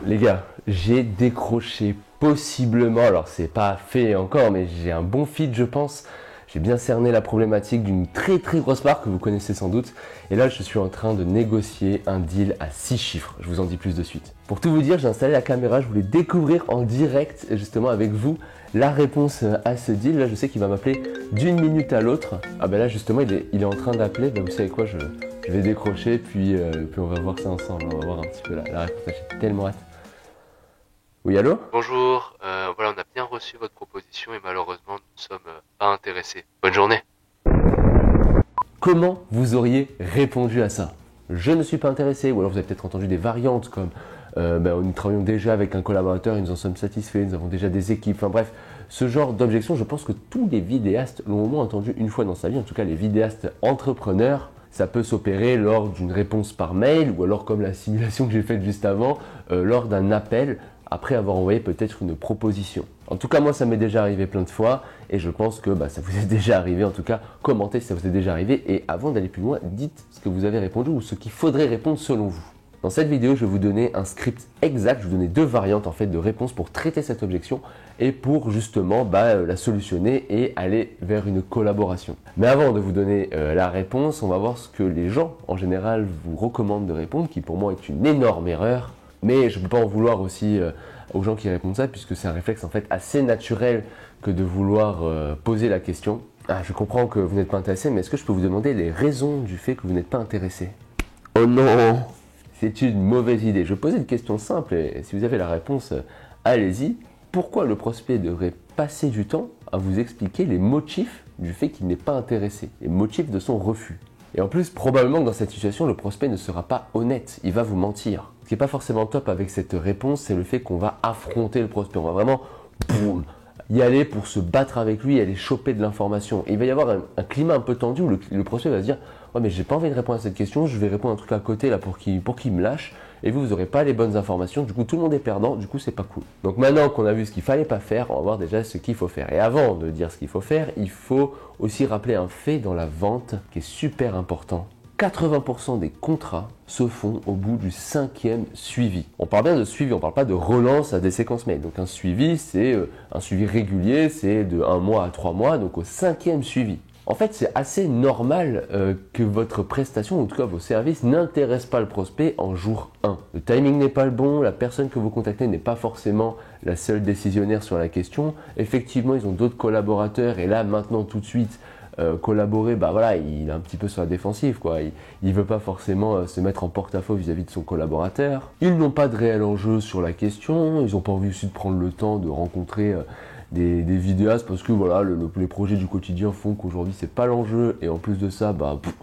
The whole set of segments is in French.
Les gars, j'ai décroché possiblement, alors c'est pas fait encore, mais j'ai un bon fit je pense. J'ai bien cerné la problématique d'une très grosse marque que vous connaissez sans doute. Et là, je suis en train de négocier un deal à 6 chiffres. Je vous en dis plus de suite. Pour tout vous dire, j'ai installé la caméra. Je voulais découvrir en direct, justement avec vous, la réponse à ce deal. Là, je sais qu'il va m'appeler d'une minute à l'autre. Ah ben là, justement, il est en train d'appeler. Ben, vous savez quoi, je vais décrocher, puis on va voir ça ensemble. On va voir un petit peu la réponse. J'ai tellement hâte. Oui, allô? Bonjour, voilà, on a bien reçu votre proposition et malheureusement, nous ne sommes pas intéressés. Bonne journée. Comment vous auriez répondu à ça? Je ne suis pas intéressé, ou alors vous avez peut-être entendu des variantes comme nous travaillons déjà avec un collaborateur et nous en sommes satisfaits, nous avons déjà des équipes, enfin bref, ce genre d'objection, je pense que tous les vidéastes l'ont au moins entendu une fois dans sa vie, en tout cas les vidéastes entrepreneurs. Ça peut s'opérer lors d'une réponse par mail ou alors comme la simulation que j'ai faite juste avant, lors d'un appel après avoir envoyé peut-être une proposition. En tout cas, moi, ça m'est déjà arrivé plein de fois et je pense que ça vous est déjà arrivé. En tout cas, commentez si ça vous est déjà arrivé et avant d'aller plus loin, dites ce que vous avez répondu ou ce qu'il faudrait répondre selon vous. Dans cette vidéo, je vais vous donner un script exact, je vais vous donner deux variantes en fait de réponses pour traiter cette objection et pour justement la solutionner et aller vers une collaboration. Mais avant de vous donner la réponse, on va voir ce que les gens en général vous recommandent de répondre, qui pour moi est une énorme erreur. Mais je ne peux pas en vouloir aussi aux gens qui répondent ça, puisque c'est un réflexe en fait assez naturel que de vouloir poser la question. Ah, je comprends que vous n'êtes pas intéressé, mais est-ce que je peux vous demander les raisons du fait que vous n'êtes pas intéressé? Oh non! C'est une mauvaise idée. Je posais une question simple et si vous avez la réponse, allez-y. Pourquoi le prospect devrait passer du temps à vous expliquer les motifs du fait qu'il n'est pas intéressé, les motifs de son refus? Et en plus, probablement que dans cette situation, le prospect ne sera pas honnête, il va vous mentir. Ce qui n'est pas forcément top avec cette réponse, c'est le fait qu'on va affronter le prospect. On va vraiment y aller pour se battre avec lui et aller choper de l'information. Et il va y avoir un climat un peu tendu où le prospect va se dire « Ouais, mais j'ai pas envie de répondre à cette question, je vais répondre un truc à côté là pour qu'il me lâche. » Et vous n'aurez pas les bonnes informations, du coup tout le monde est perdant, du coup c'est pas cool. Donc maintenant qu'on a vu ce qu'il fallait pas faire, on va voir déjà ce qu'il faut faire. Et avant de dire ce qu'il faut faire, il faut aussi rappeler un fait dans la vente qui est super important. 80% des contrats se font au bout du 5e suivi. On parle bien de suivi, on ne parle pas de relance à des séquences mail. Donc un suivi, c'est un suivi régulier, c'est de 1 mois à 3 mois, donc au 5e suivi. En fait, c'est assez normal que votre prestation, ou en tout cas vos services, n'intéressent pas le prospect en jour 1. Le timing n'est pas le bon, la personne que vous contactez n'est pas forcément la seule décisionnaire sur la question. Effectivement, ils ont d'autres collaborateurs et là, maintenant, tout de suite, collaborer, il est un petit peu sur la défensive, quoi. Il veut pas forcément se mettre en porte-à-faux vis-à-vis de son collaborateur. Ils n'ont pas de réel enjeu sur la question, ils n'ont pas envie aussi de prendre le temps de rencontrer des vidéastes parce que les projets du quotidien font qu'aujourd'hui c'est pas l'enjeu et en plus de ça,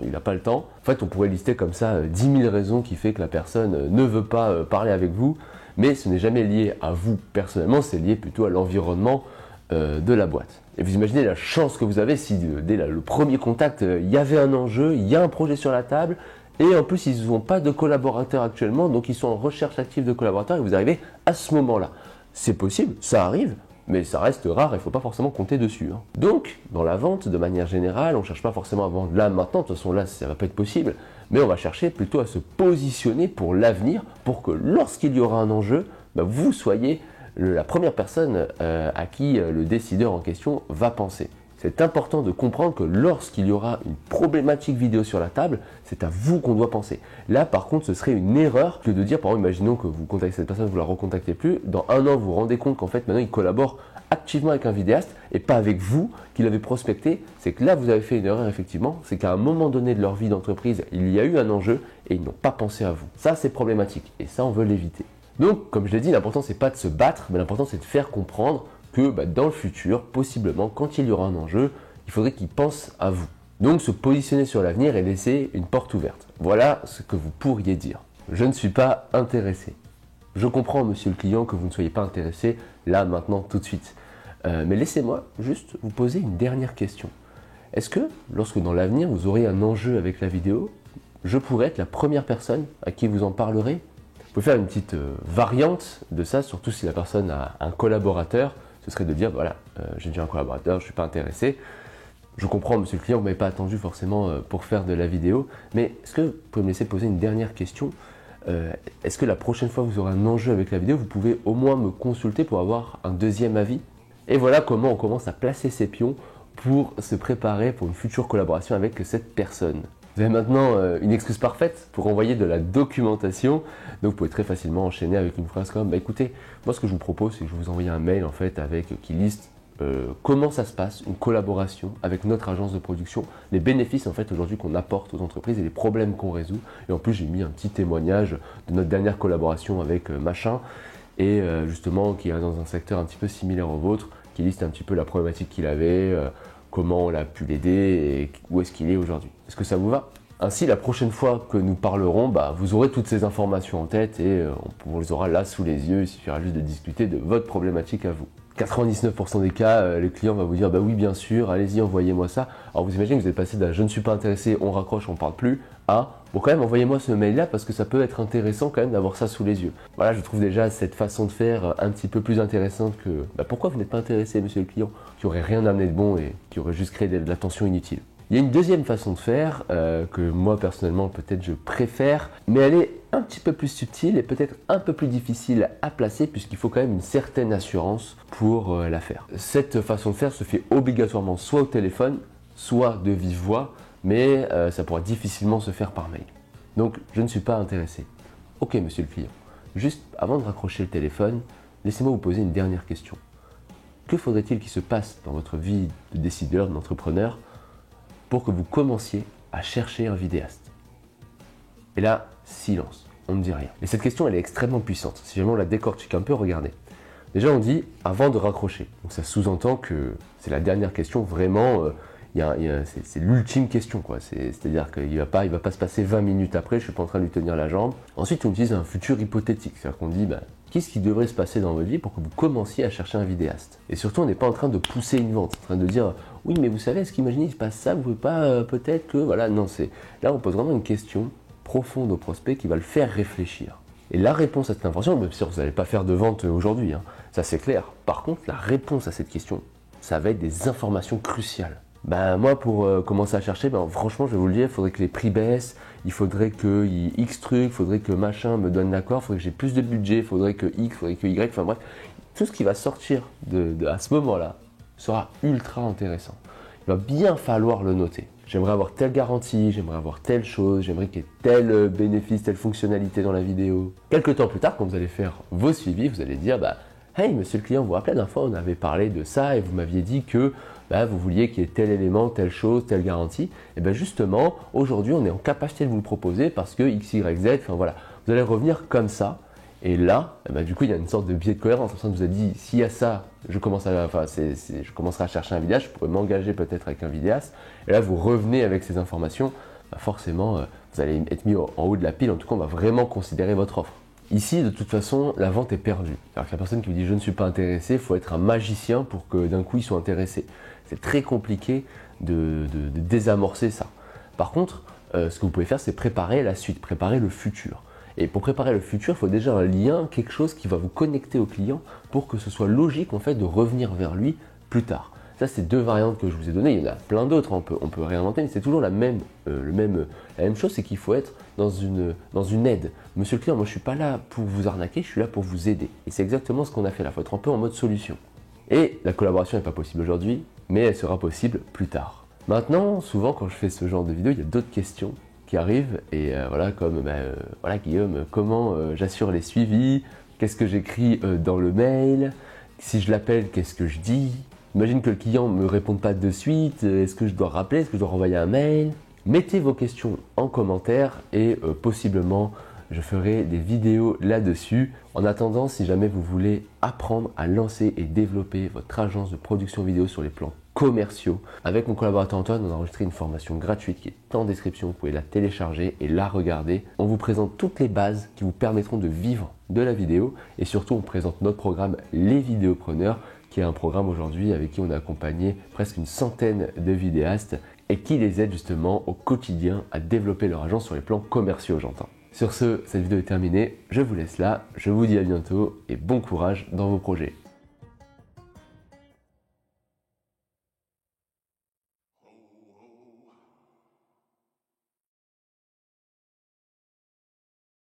il n'a pas le temps. En fait, on pourrait lister comme ça 10 000 raisons qui fait que la personne ne veut pas parler avec vous, mais ce n'est jamais lié à vous personnellement, c'est lié plutôt à l'environnement de la boîte. Et vous imaginez la chance que vous avez si dès le premier contact, il y avait un enjeu, il y a un projet sur la table, et en plus ils n'ont pas de collaborateurs actuellement, donc ils sont en recherche active de collaborateurs et vous arrivez à ce moment-là. C'est possible, ça arrive, mais ça reste rare, il ne faut pas forcément compter dessus. Donc, dans la vente, de manière générale, on ne cherche pas forcément à vendre là maintenant, de toute façon là ça ne va pas être possible, mais on va chercher plutôt à se positionner pour l'avenir, pour que lorsqu'il y aura un enjeu, vous soyez la première personne à qui le décideur en question va penser. C'est important de comprendre que lorsqu'il y aura une problématique vidéo sur la table, c'est à vous qu'on doit penser. Là, par contre, ce serait une erreur que de dire, par exemple, imaginons que vous contactez cette personne, vous la recontactez plus, dans un an, vous vous rendez compte qu'en fait, maintenant, il collabore activement avec un vidéaste et pas avec vous qui l'avez prospecté. C'est que là, vous avez fait une erreur, effectivement, c'est qu'à un moment donné de leur vie d'entreprise, il y a eu un enjeu et ils n'ont pas pensé à vous. Ça, c'est problématique et ça, on veut l'éviter. Donc, comme je l'ai dit, l'important, c'est pas de se battre, mais l'important, c'est de faire comprendre que dans le futur, possiblement, quand il y aura un enjeu, il faudrait qu'ils pensent à vous. Donc, se positionner sur l'avenir et laisser une porte ouverte. Voilà ce que vous pourriez dire. Je ne suis pas intéressé. Je comprends, monsieur le client, que vous ne soyez pas intéressé là, maintenant, tout de suite. Mais laissez-moi juste vous poser une dernière question. Est-ce que, lorsque dans l'avenir, vous aurez un enjeu avec la vidéo, je pourrais être la première personne à qui vous en parlerez? Vous pouvez faire une petite variante de ça, surtout si la personne a un collaborateur. Ce serait de dire, j'ai déjà un collaborateur, je ne suis pas intéressé. Je comprends, monsieur le client, vous ne m'avez pas attendu forcément pour faire de la vidéo. Mais est-ce que vous pouvez me laisser poser une dernière question? est-ce que la prochaine fois que vous aurez un enjeu avec la vidéo, vous pouvez au moins me consulter pour avoir un deuxième avis? Et voilà comment on commence à placer ses pions pour se préparer pour une future collaboration avec cette personne. Vous avez maintenant une excuse parfaite pour envoyer de la documentation. Donc vous pouvez très facilement enchaîner avec une phrase comme écoutez, moi ce que je vous propose, c'est que je vous envoie un mail en fait qui liste comment ça se passe, une collaboration avec notre agence de production, les bénéfices en fait aujourd'hui qu'on apporte aux entreprises et les problèmes qu'on résout. Et en plus j'ai mis un petit témoignage de notre dernière collaboration avec machin et justement qui est dans un secteur un petit peu similaire au vôtre, qui liste un petit peu la problématique qu'il avait, comment on a pu l'aider et où est-ce qu'il est aujourd'hui. Est-ce que ça vous va? Ainsi, la prochaine fois que nous parlerons, vous aurez toutes ces informations en tête et on les aura là sous les yeux. Il suffira juste de discuter de votre problématique à vous. 99% des cas, le client va vous dire oui bien sûr, allez-y, envoyez-moi ça. Alors vous imaginez que vous êtes passé d'un je ne suis pas intéressé, on raccroche, on ne parle plus, à bon quand même envoyez-moi ce mail là parce que ça peut être intéressant quand même d'avoir ça sous les yeux. Voilà, je trouve déjà cette façon de faire un petit peu plus intéressante que pourquoi vous n'êtes pas intéressé monsieur le client, qui aurait rien amené de bon et qui aurait juste créé de la tension inutile. Il y a une deuxième façon de faire que moi personnellement peut-être je préfère, mais elle est un petit peu plus subtile et peut-être un peu plus difficile à placer puisqu'il faut quand même une certaine assurance pour la faire. Cette façon de faire se fait obligatoirement soit au téléphone, soit de vive voix, mais ça pourra difficilement se faire par mail. Donc je ne suis pas intéressé. Ok monsieur le client, juste avant de raccrocher le téléphone, laissez-moi vous poser une dernière question. Que faudrait-il qu'il se passe dans votre vie de décideur, d'entrepreneur, pour que vous commenciez à chercher un vidéaste? Et là, silence, on ne dit rien. Et cette question, elle est extrêmement puissante. Si jamais on la décortique un peu, regardez. Déjà, on dit avant de raccrocher. Donc ça sous-entend que c'est la dernière question, vraiment, c'est l'ultime question, quoi. C'est-à-dire qu'il ne va pas se passer 20 minutes après, je ne suis pas en train de lui tenir la jambe. Ensuite, on utilise un futur hypothétique, c'est-à-dire qu'on dit qu'est-ce qui devrait se passer dans votre vie pour que vous commenciez à chercher un vidéaste? Et surtout, on n'est pas en train de pousser une vente, en train de dire oui, mais vous savez, est-ce qu'imaginez, il se passe ça, vous ne pouvez pas peut-être que. Voilà, non, là, on pose vraiment une question profonde au prospect qui va le faire réfléchir. Et la réponse à cette information, bien sûr, vous n'allez pas faire de vente aujourd'hui, ça c'est clair. Par contre, la réponse à cette question, ça va être des informations cruciales. Moi, pour commencer à chercher, franchement, je vais vous le dire, il faudrait que les prix baissent, il faudrait que X trucs, il faudrait que machin me donne l'accord, il faudrait que j'ai plus de budget, il faudrait que X, il faudrait que Y, enfin bref, tout ce qui va sortir à ce moment-là sera ultra intéressant. Il va bien falloir le noter. J'aimerais avoir telle garantie, j'aimerais avoir telle chose, j'aimerais qu'il y ait tel bénéfice, telle fonctionnalité dans la vidéo. Quelques temps plus tard, quand vous allez faire vos suivis, vous allez dire hey monsieur le client, vous vous rappelez la dernière fois on avait parlé de ça et vous m'aviez dit que vous vouliez qu'il y ait tel élément, telle chose, telle garantie. Et bien justement, aujourd'hui on est en capacité de vous le proposer parce que X, Y, Z, enfin voilà, vous allez revenir comme ça. Et là, du coup, il y a une sorte de biais de cohérence. On vous a dit, s'il y a ça, je commencerai à chercher un vidéaste, je pourrais m'engager peut-être avec un vidéaste. Et là, vous revenez avec ces informations, forcément, vous allez être mis en haut de la pile. En tout cas, on va vraiment considérer votre offre. Ici, de toute façon, la vente est perdue. Alors que la personne qui vous dit, je ne suis pas intéressé, il faut être un magicien pour que d'un coup, ils soient intéressés. C'est très compliqué de désamorcer ça. Par contre, ce que vous pouvez faire, c'est préparer la suite, préparer le futur. Et pour préparer le futur, il faut déjà un lien, quelque chose qui va vous connecter au client pour que ce soit logique en fait de revenir vers lui plus tard. Ça, c'est deux variantes que je vous ai données. Il y en a plein d'autres, on peut réinventer, mais c'est toujours la même chose, c'est qu'il faut être dans une aide. Monsieur le client, moi je ne suis pas là pour vous arnaquer, je suis là pour vous aider. Et c'est exactement ce qu'on a fait là, il faut être un peu en mode solution. Et la collaboration n'est pas possible aujourd'hui, mais elle sera possible plus tard. Maintenant, souvent quand je fais ce genre de vidéo, il y a d'autres questions qui arrivent et comme Guillaume, comment j'assure les suivis, qu'est-ce que j'écris dans le mail, si je l'appelle, qu'est-ce que je dis, imagine que le client ne me réponde pas de suite, est-ce que je dois rappeler, est-ce que je dois renvoyer un mail? Mettez vos questions en commentaire et possiblement je ferai des vidéos là-dessus. En attendant, si jamais vous voulez apprendre à lancer et développer votre agence de production vidéo sur les plans commerciaux, avec mon collaborateur Antoine, on a enregistré une formation gratuite qui est en description. Vous pouvez la télécharger et la regarder. On vous présente toutes les bases qui vous permettront de vivre de la vidéo et surtout on présente notre programme Les Vidéopreneurs, qui est un programme aujourd'hui avec qui on a accompagné presque une centaine de vidéastes et qui les aide justement au quotidien à développer leur agence sur les plans commerciaux, j'entends. Sur ce, cette vidéo est terminée, je vous laisse là, je vous dis à bientôt et bon courage dans vos projets.